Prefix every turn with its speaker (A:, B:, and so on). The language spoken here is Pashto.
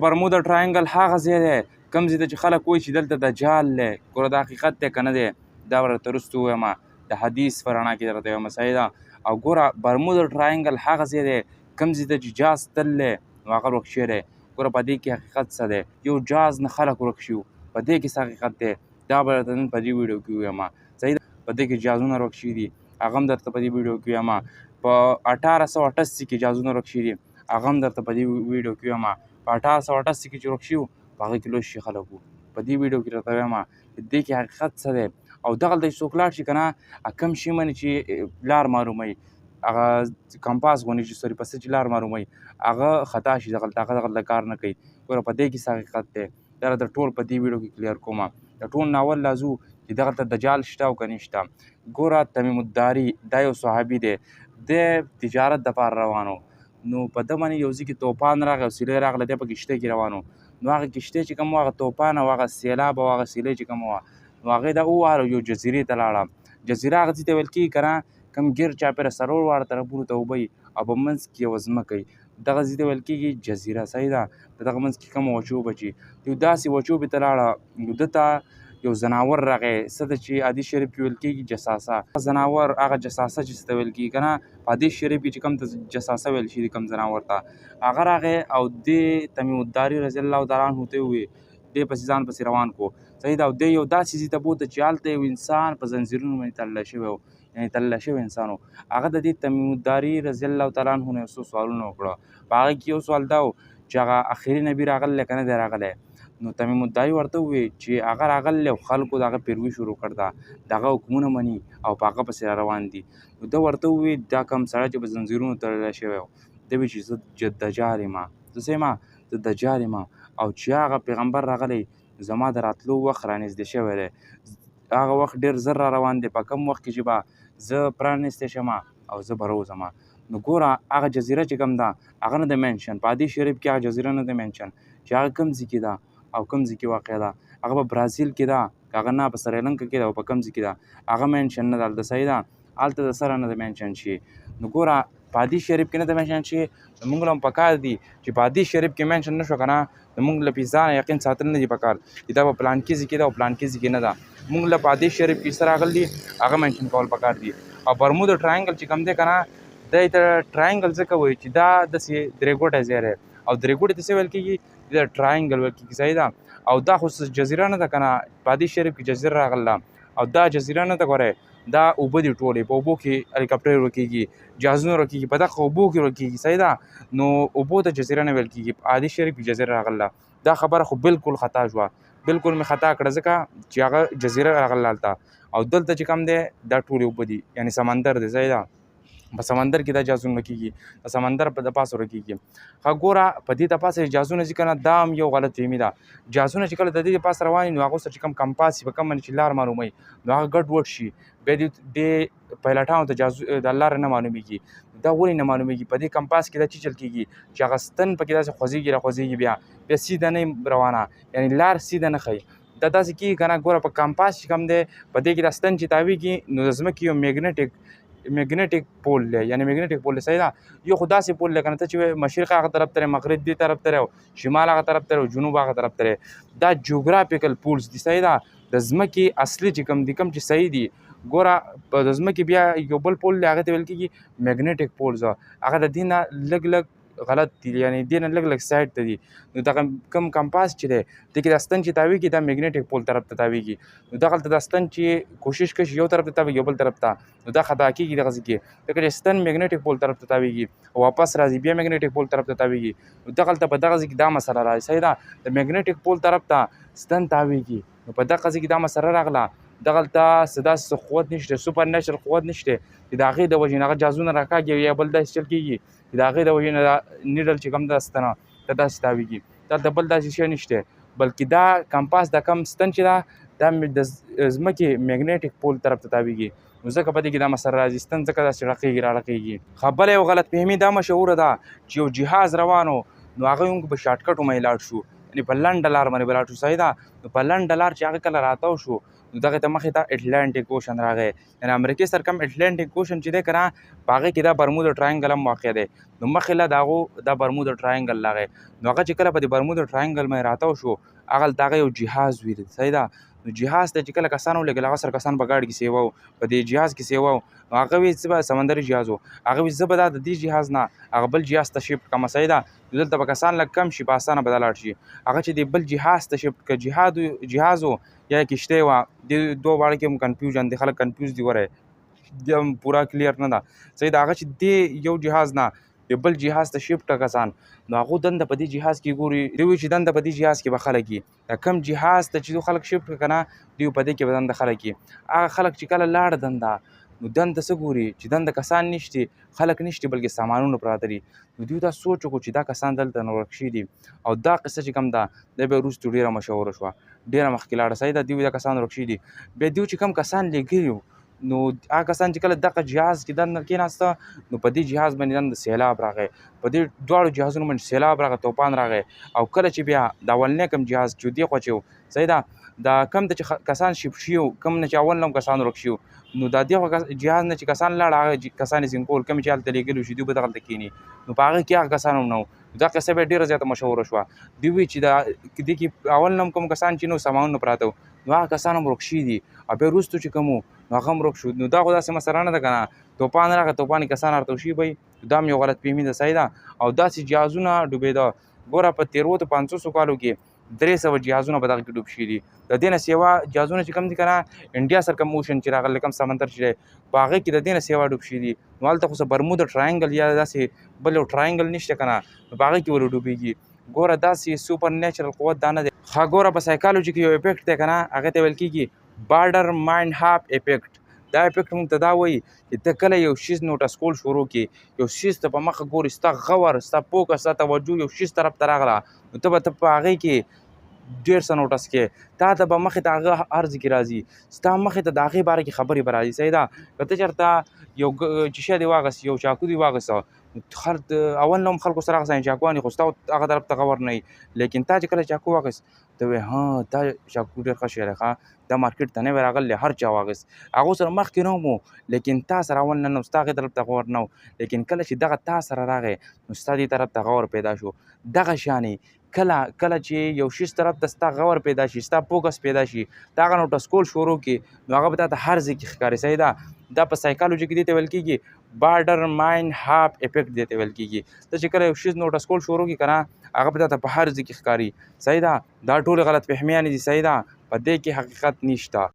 A: برمودا ټراینګل هغه ځای دی کوم ځای ته چې خلک وایي چې دلته دجال دی. ګوره دا حقیقت دی که نه دی دا به درته وروسته ووایم د حدیث په رڼا کې درته وایم صحیح ده. او ګوره برمودا ټراینګل هغه ځای دی کوم ځای ته چې جاز تللی نو هغه ورک شوی دی. ګوره په دې کې حقیقت څه دی یو جاز نه خلک ورک شي په دې کې څه حقیقت دی دا به درته نن په دې ویډیو کې ووایم صحیح ده. په دې کې جازونه ورک شوي دي هغه هم درته په دې ویډیو کې ووایم. په 1888 کې جازونه ورک شوي دي هغه هم درته په دې ویډیو کې ووایم. په 1888 کې چې ورک شوي په هغه کې لوی شي خلک وو په دې ویډیو کې درته وایم دې کې حقیقت څه دی. او دغلته چې څوک لاړ شي که نه کوم شي منې چې لار معلوموي هغه کمپاس غوندې چې سوري پسې چې لار معلوموي هغه خطا شي دغلته هغه دغلته کار نه کوي. ګوره په دې کې څه حقیقت دی دا راته ټول په دې ویډیو کې کلیر کوم. د ټول ناول لازو چې دغلته دجال شته او که نشته. ګوره تمیم الداري دا یو صحابي دی د تجارت دپاره روان و نو په ده باندې یو ځای کې توپان راغی او سیلۍ راغله دی په کښتۍ کې روان و نو هغه کښتۍ چې کوم و هغه توپان او هغه سیلاب او هغه سیلۍ چې کوم وه نو هغې دا ووهله یو جزیرې ته لاړه. جزیره هغه ځای ته ویل کېږي که نه کوم ګیر چاپېره څلور واړه طرفونو ته اوبه وي او په منځ کې یوه ځمکه وي دغه ځای ته ویل کېږي جزیره صحیح ده. د دغه منځ کې کومه وچوبه چې یو داسې وچوبې ته لاړه نو ده ته یو ځناور راغی څه ده چې حدیث شریف کې ویل کېږي جساسه ځناور هغه جساسه چې څه ته ویل کېږي که نه په حدیث شریف کې چې کوم ته جساسه ویل شي کوم ځناور ته هغه راغی او دې تمیم الداري رضی الله تعالی عنه ته وویل دې پسې ځان پسې روان کړو صحیح ده. او دې یو داسې ځای ته بوته چې هلته یو انسان په زنځیرونو باندې تړلی شوی و یعنې تړلی شوی انسان و. هغه د دې تمیم الداري رضی الله تعالی عنه نه یو څو سوالونه وکړه په هغه کې یو سوال دا و چې هغه اخري نبي راغلی دی که نه دی راغلی نو تمیم الداري ورته وویل چې هغه راغلی او خلکو د هغه پیروي شروع کړ ده د هغه حکمونه مني او په هغه پسې را روان دي. نو ده ورته وویل دا کوم سړی چې په زنځیرونو تړلی شوی و ده ویل چې زه دجال یم زه څه یم زه دجال یم او چې هغه پیغمبر راغلی زما د راتلو وخت رانږدې شوی دی هغه وخت ډېر زر را روان دی په کوم وخت کې چې به زه پرانیستی شم او زه به روځم. نو ګوره هغه جزیره چې کوم ده هغه نه ده مینشن په حدیث شریف کې هغه جزیره نه ده مینشن چې هغه کوم ځای کې ده او کوم ځای کې واقع ده هغه په برازیل کې ده هغه نه په سریلنکا کې ده او په کوم ځای کې ده هغه مینشن نه ده هلته صحیح ده هلته د سره نه ده مینشن شي. نو ګوره په حدیث شریف کې نه ده مینشن شي زموږ له هم پکار دي چې په حدیث شریف کې مینشن نه شو که نه زموږ له پې ځانه یقین ساتل نه دي پکار چې دا په پلانکي ځای کې ده او پلانکي ځای کې نه ده موږ له په حدیث شریف کې څه راغلي دي هغه مینشن کول پکار دي. او برمودا ټراینګل چې کوم دی که نه دی ته ټراینګل ځکه وایي چې دا داسې درې ګوټی ځای دی او درې ګوټې ته څه ویل کېږي دا ټراینګل ویل کېږي صحیح ده. او دا خو جزیره نه ده که نه په حدیث شریف کې جزیره راغله او دا جزیره نه ده ګورئ دا اوبه دي ټولې په اوبو کې هلیکاپټر ورکېږي جهازونه ورکېږي په دغه اوبو کې ورکېږي صحیح ده. نو اوبو ته جزیره نه ویل کېږي په حدیث شریف کې جزیره راغله دا خبره خو بالکل خطا شوه بالکل مې خطا کړه ځکه چې هغه جزیره راغله هلته او دلته چې کوم دی دا ټولې اوبه دي یعنې سمندر دی صحیح ده په سمندر کې دا جازونه کېږي د سمندر په د پاسه ورکېږي. ښه ګوره په دې د پاسه چې جازونه ځي که نه دا هم یو غلط فهمي ده. جازونه چې کله د دې د پاسه روان وي نو هغو سره چې کوم کمپاس وي په کوم باندې چې لار معلوموي نو هغه ګډ وډ شي بیا دې پایلټانو ته د لاره نه معلومیږي دا ولې نه معلومیږي په دې کمپاس کې دا چل کېږي چې هغه ستن پکې داسې خوځېږي راخوځېږي بیا سیده نه روانه یعنې لار سیده نه ښیي دا داسې کېږي که نه ګوره په کمپاس چې کوم دی په دې کې دا ستن چې تاویږي نو د ځمکې یو میګنیټک پول دی یعنی میګنیټک پول دی صحیح ده یو خو داسې پول دی که نه ته چې مشرق هغه طرف ته مغرب دې طرف ته او شمال هغه طرف ته او جنوب هغه طرف ته دا جغرافیکل پولز دي صحیح ده د ځمکې اصلي چې کوم دي کوم چې صحیح دي ګوره په د ځمکې بیا یو بل پول دی هغه ته ویل کېږي میګنیټک پولز هغه د دې نه لږ غلط دي یعنې دې نه لږ سایډ ته دي نو دغه کوم کمپاس چې دی دې کې دا ستن چې تاویږي دا میګنیټک پول طرف ته تاویږي نو دغلته دا ستن چې کوشش کوي یو طرف ته تاویږي یو بل طرف ته نو دا خطا کېږي دغسې کې ځکه چې ستن میګنیټک پول طرف ته تاویږي او واپس راځي بیا میګنیټک پول طرف ته تاویږي نو دغلته په دغه ځای کې دا مسله راځي صحیح ده د میګنیټک پول طرف ته ستن تاویږي نو په دغه ځای کې دا مسله راغله دغلته څه داسې قوت نشته سوپر نیچرل قوت نشته چې د هغې د وجې نه هغه جازونه راکاږي یا بل داسې چل کېږي چې د هغې د وجې نه نیډل چې کوم ده ستنه دا داسې تاویږي دلته بل داسې شی نشته بلکې دا کمپاس دا کم ستن چې ده دا د ځمکې میګنیټک پول طرف ته تاویږي نو ځکه په دې کې دا مسله راځي ستن ځکه داسې رقېږي رارقېږي. ښه بله یو غلط فهمي دا مشهوره ده چې یو جهاز روان و نو هغه موږ په شارټکټو باندې لاړ شو یعنې په لنډه لار باندې به لاړ شو صحیح ده نو په لنډه لار چې هغه کله راتاو شو نو دغې ته مخې ته اټلانټیک اوشن راغی. یعنې امریکې سره کم اټلانټیک اوشن چې دی که نه په هغې کې دا برمودا ټراینګل هم واقع دی. نو مخې له د هغو دا برمودا ټراینګل راغی. نو هغه چې کله په دې برمودا ټراینګل باندې راتاو شو هغلته هغه یو جهاز وي صحیح ده. نو جهاز ته چې کله کسان ولېږل هغه سره کسان په ګاډي کې سیوا وو په دې جهاز کې سیوا وو. نو هغه وی څه به سمندري جهاز وو هغه وی زه به دا د دې جهاز نه هغه بل جهاز ته شفټ کړم صحیح ده. نو دلته به کسان لږ کم شي په اسانه به دا لاړ شي. هغه چې دې بل جهاز ته شفټ کړه جهاز وو یا کشتۍ وه دې دوه واړه کې هم کنفیوژن دی خلک کنفیوز دي وری دې هم پوره کلیر نه ده صحیح ده. هغه چې دې یو جهاز نه د بل جهاز ته شفټ کړه کسان نو هغو دنده په دې جهاز کې ګوري دوی وایي چې دنده په دې جهاز کې به خلک وي. د کم جهاز ته چې خلک شفټ کړه که نه دوی په دې کې به دنده خلک وي. هغه خلک چې کله لاړه دنده نو دنده څه ګوري چې دنده کسان نشته خلک نشته بلکې سامانونه پراته دي. نو دوی دا سوچ وکړو چې دا کسان دلته نو ورک شوي دي او دا قصه چې کوم ده دا بیا وروسته ډېره مشهوره شوه ډېره مخکې لاړه صحیح ده. دوی دا کسان ورک شوي دي. بیا دوی چې کوم کسان لېږلي نو هغه کسان چې کله دغه جهاز کې دننه کېناسته نو په دې جهاز باندې دننه سیلاب راغی په دې دواړو جهازونو باندې سیلاب راغی طوفان راغی. او کله چې بیا د اولنی کوم جهاز چې دې خوا چې و صحیح ده دا کم ته چې کسان شفټ شوي وو کم نه چې اول نه هم کسان ورک شوي نو دا دې خوا جهاز نه چې کسان لاړه هغه کسان یې سینګول کوم چې هلته لېږلي شي دوی به دغلته کښېني نو په هغه کې هغه کسان هم نه وو. دا قصه بیا ډېره زیاته مشهوره شوه. دوی وایي چې دې کې اول نه هم کوم کسان چې نو سامانونه پراته وو نو هغه کسان هم ورک شوي دي او بیا وروستو چې کوم نو هغه هم ورک شو. نو دا خو داسې مسله نه ده که نه طوفان راغی طوفان کې کسان ورته شوي به دا هم یو غلط فهمي ده صحیح ده. او داسې جهازونه ډوبېده ګوره په 1350 کالو کې 300 جهازونه په دغه کې ډوب شوي دي. د دې نه سیوا جهازونه چې کوم دي که نه انډیا سره کوم اوشن چې راغلی کوم سمندر چې دی په هغې کې د دې نه سیوا ډوب شوي دي. نو هلته خو څه برمودا ټراینګل یا داسې بل یو ټراینګل نشته که نه نو په هغې کې ولې ډوبېږي. ګوره داسې سوپر نیچرل قوت دا نه دی. ښه ګوره په سایکالوجي کې یو افیکټ دی که نه هغې ته ویل کېږي بارډر مایند هاپ افیکټ. دا افیکټ موږ ته دا وایي چې ته کله یو شیز نوټس کول شروع کړې یو شیز ته په مخه ګورې ستا غور ستا فوکس ستا توجه یو شیز طرف ته راغله نو ته په هغې کې ډېر څه نوټس کې تا ته به مخې ته هغه هر ځای کې راځي ستا مخې ته د هغې باره کې خبرې به راځي صحیح ده. که ته چېرته یو چې شی دې واخیست یو چاقو دې واخیسته اول نه هم خلکو سره هغه څنګه چاقوان خو ستا هغه طرف ته غور نه وي لیکن تا چې کله چاقو واخیست ته وایې ها دا چاقو ډېر ښه شی دی ښه دا مارکېټ ته نوی راغلی هر چا واخیست هغو سره مخکې نه وم لیکن تا سره اول نه ستا هغې طرف ته غور نه و لیکن کله چې دغه تا سره راغی نو ستا دې طرف ته غور پیدا شو. دغه شانې کله چې یو شیز طرف ته ستا غور پیدا شي ستا فوکس پیدا شي تا هغه نوټس کول شروع کړي نو هغه به تا ته هر ځای کې ښکاري صحیح ده. دا په سایکالوجي کې دې ته ویل کېږي بارډر مایند هاپ افیکټ دې ته ویل کېږي. ته چې کله یو شیز نوټس کول شروع کړي که نه هغه به تا ته په هر ځای کې ښکاري صحیح ده. دا ټولې غلط فهمیانې دي صحیح ده په دې کې حقیقت نشته.